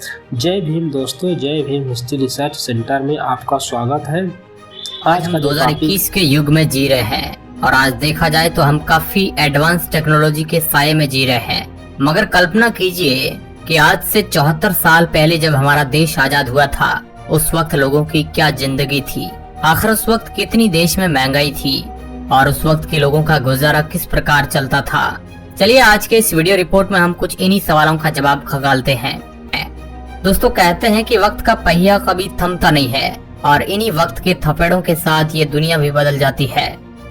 जय भीम दोस्तों, जय भीम हिस्ट्री रिसर्च सेंटर में आपका स्वागत है। आज हम 2021 के युग में जी रहे हैं और आज देखा जाए तो हम काफी एडवांस टेक्नोलॉजी के साये में जी रहे हैं। मगर कल्पना कीजिए कि आज से 74 साल पहले जब हमारा देश आजाद हुआ था, उस वक्त लोगों की क्या जिंदगी थी। आखिर उस वक्त कितनी देश में महंगाई थी और उस वक्त के लोगों का गुजारा किस प्रकार चलता था। चलिए आज के इस वीडियो रिपोर्ट में हम कुछ इन्हीं सवालों का जवाब खगालते हैं। दोस्तों, कहते हैं कि वक्त का पहिया कभी थमता नहीं है और इन्हीं वक्त के थपेड़ों के साथ ये दुनिया भी बदल जाती है।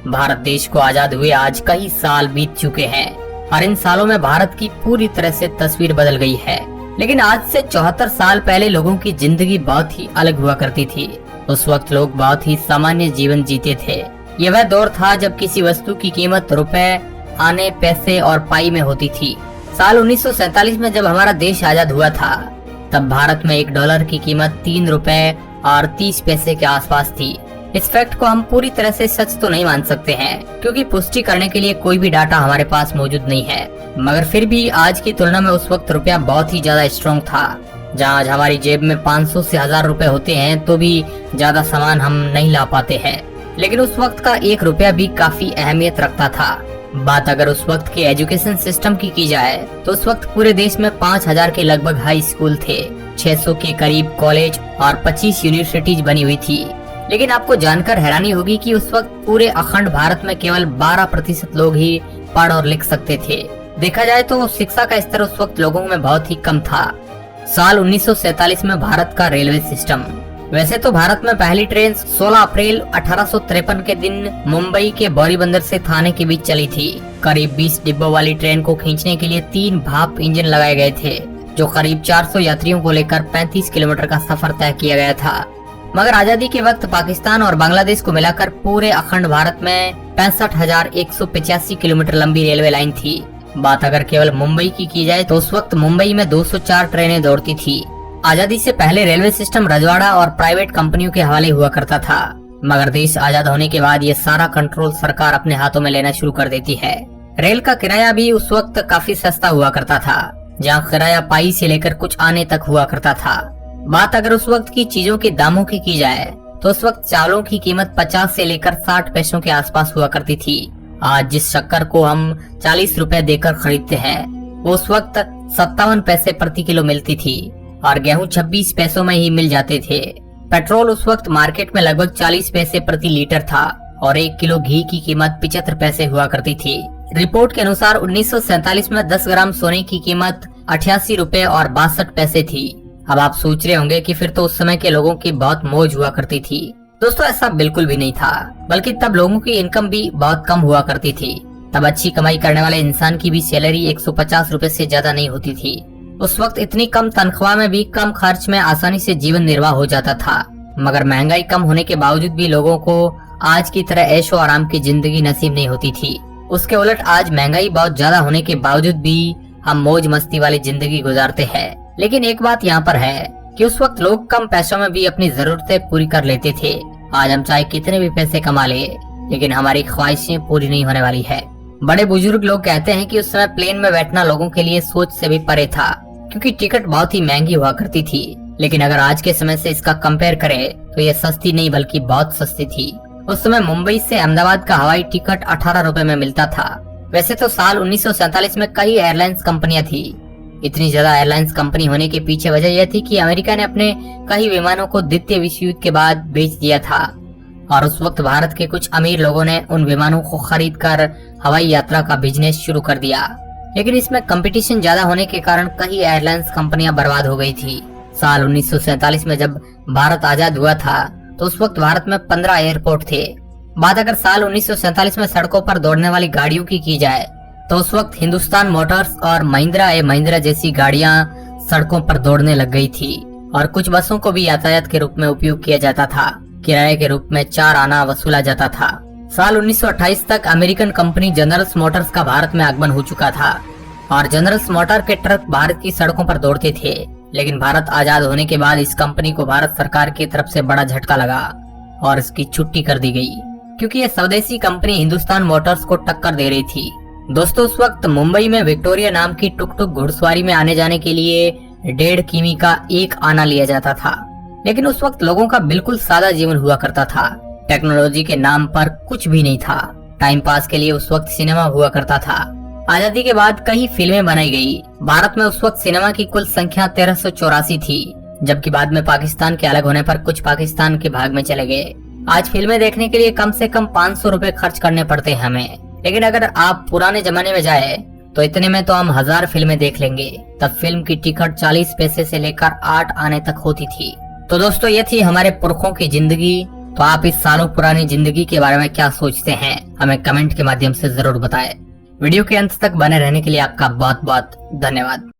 भारत देश को आजाद हुए आज कई साल बीत चुके हैं और इन सालों में भारत की पूरी तरह से तस्वीर बदल गई है। लेकिन आज से 74 साल पहले लोगों की जिंदगी बहुत ही अलग हुआ करती थी। उस वक्त लोग बहुत ही सामान्य जीवन जीते थे। ये वह दौर था जब किसी वस्तु की कीमत रुपए, आने, पैसे और पाई में होती थी। साल 1947 में जब हमारा देश आजाद हुआ था, तब भारत में $1 की कीमत 3 रुपए और 30 पैसे के आसपास थी। इस फैक्ट को हम पूरी तरह से सच तो नहीं मान सकते हैं, क्योंकि पुष्टि करने के लिए कोई भी डाटा हमारे पास मौजूद नहीं है। मगर फिर भी आज की तुलना में उस वक्त रुपया बहुत ही ज्यादा स्ट्रॉन्ग था। जहाँ आज हमारी जेब में 500 से 1000 रुपए होते हैं तो भी ज्यादा सामान हम नहीं ला पाते हैं। लेकिन उस वक्त का 1 रुपया भी काफी अहमियत रखता था। बात अगर उस वक्त के एजुकेशन सिस्टम की जाए तो उस वक्त पूरे देश में 5000 के लगभग हाई स्कूल थे, 600 के करीब कॉलेज और 25 यूनिवर्सिटीज बनी हुई थी। लेकिन आपको जानकर हैरानी होगी कि उस वक्त पूरे अखंड भारत में केवल 12% लोग ही पढ़ और लिख सकते थे। देखा जाए तो शिक्षा का स्तर उस वक्त लोगों में बहुत ही कम था। साल 1947 में भारत का रेलवे सिस्टम। वैसे तो भारत में पहली ट्रेन 16 अप्रैल 1853 के दिन मुंबई के बोरीबंदर से थाने के बीच चली थी। करीब 20 डिब्बों वाली ट्रेन को खींचने के लिए 3 भाप इंजन लगाए गए थे, जो करीब 400 यात्रियों को लेकर 35 किलोमीटर का सफर तय किया गया था। मगर आजादी के वक्त पाकिस्तान और बांग्लादेश को मिलाकर पूरे अखंड भारत में 65,185 किलोमीटर लंबी रेलवे लाइन थी। बात अगर केवल मुंबई की जाए तो उस वक्त मुंबई में 204 ट्रेनें दौड़ती थी। आजादी से पहले रेलवे सिस्टम रजवाड़ा और प्राइवेट कंपनियों के हवाले हुआ करता था। मगर देश आजाद होने के बाद ये सारा कंट्रोल सरकार अपने हाथों में लेना शुरू कर देती है। रेल का किराया भी उस वक्त काफी सस्ता हुआ करता था, जहाँ किराया पाई से लेकर कुछ आने तक हुआ करता था। बात अगर उस वक्त की चीजों के दामों की जाए तो उस वक्त चावलों की कीमत 50 से लेकर 60 पैसों के आसपास हुआ करती थी। आज जिस शक्कर को हम 40 रुपए देकर खरीदते हैं, वो उस वक्त 57 पैसे प्रति किलो मिलती थी और गेहूं 26 पैसों में ही मिल जाते थे। पेट्रोल उस वक्त मार्केट में लगभग 40 पैसे प्रति लीटर था और 1 किलो घी की कीमत 75 पैसे हुआ करती थी। रिपोर्ट के अनुसार 1947 में 10 ग्राम सोने की कीमत 88 रुपए और 62 पैसे थी। अब आप सोच रहे होंगे कि फिर तो उस समय के लोगों की बहुत मौज हुआ करती थी। दोस्तों, ऐसा बिल्कुल भी नहीं था, बल्कि तब लोगों की इनकम भी बहुत कम हुआ करती थी। तब अच्छी कमाई करने वाले इंसान की भी सैलरी 150 रुपए से ज्यादा नहीं होती थी। उस वक्त इतनी कम तनख्वाह में भी कम खर्च में आसानी से जीवन निर्वाह हो जाता था। मगर महंगाई कम होने के बावजूद भी लोगों को आज की तरह ऐशो आराम की जिंदगी नसीब नहीं होती थी। उसके उलट आज महंगाई बहुत ज्यादा होने के बावजूद भी हम मौज मस्ती वाली जिंदगी गुजारते हैं। लेकिन एक बात यहाँ पर है कि उस वक्त लोग कम पैसों में भी अपनी जरूरतें पूरी कर लेते थे। आज हम चाहे कितने भी पैसे कमा ले, लेकिन हमारी ख्वाहिशें पूरी नहीं होने वाली है। बड़े बुजुर्ग लोग कहते हैं कि उस समय प्लेन में बैठना लोगों के लिए सोच से भी परे था, क्योंकि टिकट बहुत ही महंगी हुआ करती थी। लेकिन अगर आज के समय से इसका कंपेयर करें तो ये सस्ती नहीं बल्कि बहुत सस्ती थी। उस समय मुंबई से अहमदाबाद का हवाई टिकट 18 रुपए में मिलता था। वैसे तो साल 1947 में कई एयरलाइंस कंपनियां थी। इतनी ज्यादा एयरलाइंस कंपनी होने के पीछे वजह यह थी कि अमेरिका ने अपने कई विमानों को द्वितीय विश्व युद्ध के बाद बेच दिया था और उस वक्त भारत के कुछ अमीर लोगों ने उन विमानों को खरीद कर हवाई यात्रा का बिजनेस शुरू कर दिया। लेकिन इसमें कंपटीशन ज्यादा होने के कारण कई एयरलाइंस कंपनियां बर्बाद हो गई थी। साल 1947 में जब भारत आजाद हुआ था तो उस वक्त भारत में 15 एयरपोर्ट थे। बात अगर साल 1947 में सड़कों पर दौड़ने वाली गाड़ियों की जाए तो उस वक्त हिंदुस्तान मोटर्स और महिंद्रा जैसी गाड़ियां सड़कों पर दौड़ने लग गई थी और कुछ बसों को भी यातायात के रूप में उपयोग किया जाता था। किराए के रूप में 4 आना वसूला जाता था। साल 1928 तक अमेरिकन कंपनी जनरल मोटर्स का भारत में आगमन हो चुका था और जनरल मोटर के ट्रक भारत की सड़कों पर दौड़ते थे। लेकिन भारत आजाद होने के बाद इस कंपनी को भारत सरकार की तरफ से बड़ा झटका लगा और इसकी छुट्टी कर दी गई, क्योंकि ये स्वदेशी कंपनी हिंदुस्तान मोटर्स को टक्कर दे रही थी। दोस्तों, उस वक्त मुंबई में विक्टोरिया नाम की टुक टुक घुड़सवारी में आने जाने के लिए 1.5 किमी का एक आना लिया जाता था। लेकिन उस वक्त लोगों का बिल्कुल सादा जीवन हुआ करता था। टेक्नोलॉजी के नाम पर कुछ भी नहीं था। टाइम पास के लिए उस वक्त सिनेमा हुआ करता था। आजादी के बाद कई फिल्में बनाई गई। भारत में उस वक्त सिनेमा की कुल संख्या 1384 थी, जबकि बाद में पाकिस्तान के अलग होने पर कुछ पाकिस्तान के भाग में चले गए। आज फिल्में देखने के लिए कम से कम 500 रुपए खर्च करने पड़ते हैं हमें। लेकिन अगर आप पुराने जमाने में जाए तो इतने में तो हम 1000 फिल्में देख लेंगे। तब फिल्म की टिकट 40 पैसे से लेकर 8 आने तक होती थी। तो दोस्तों, ये थी हमारे पुरखों की जिंदगी। तो आप इस सालों पुरानी जिंदगी के बारे में क्या सोचते हैं, हमें कमेंट के माध्यम से जरूर बताएं। वीडियो के अंत तक बने रहने के लिए आपका बहुत बहुत धन्यवाद।